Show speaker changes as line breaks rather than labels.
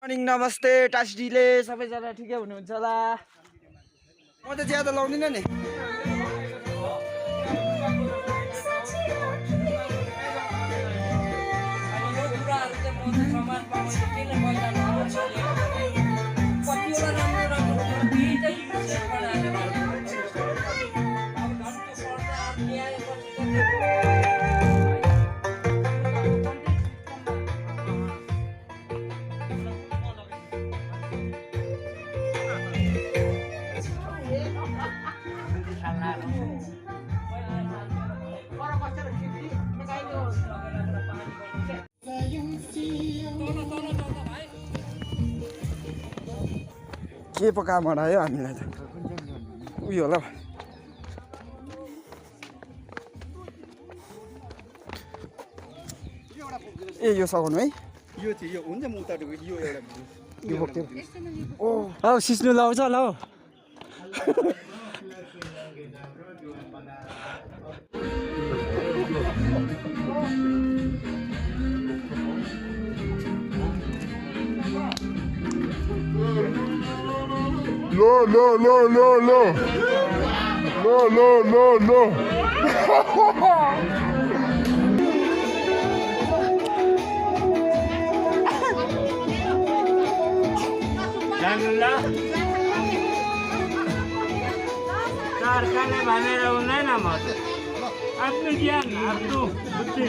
Morning नमस्ते टास्डीले सबैजना ठिकै हुनुहुन्छ होला। म त ज्यादा लाउँदिनँ नि। के पका मरायो हामीलाई त उयो होला ए यो सघाउनु है
यो चाहिँ यो हुन्छ म उता यो एउटा
यो बोक्थ्यो ओ
औ सिस्नु लाउँछ ल
No.
सरकारले भनेर हुँदैन म त आफ्नो ज्ञान आफ्नो बुद्धि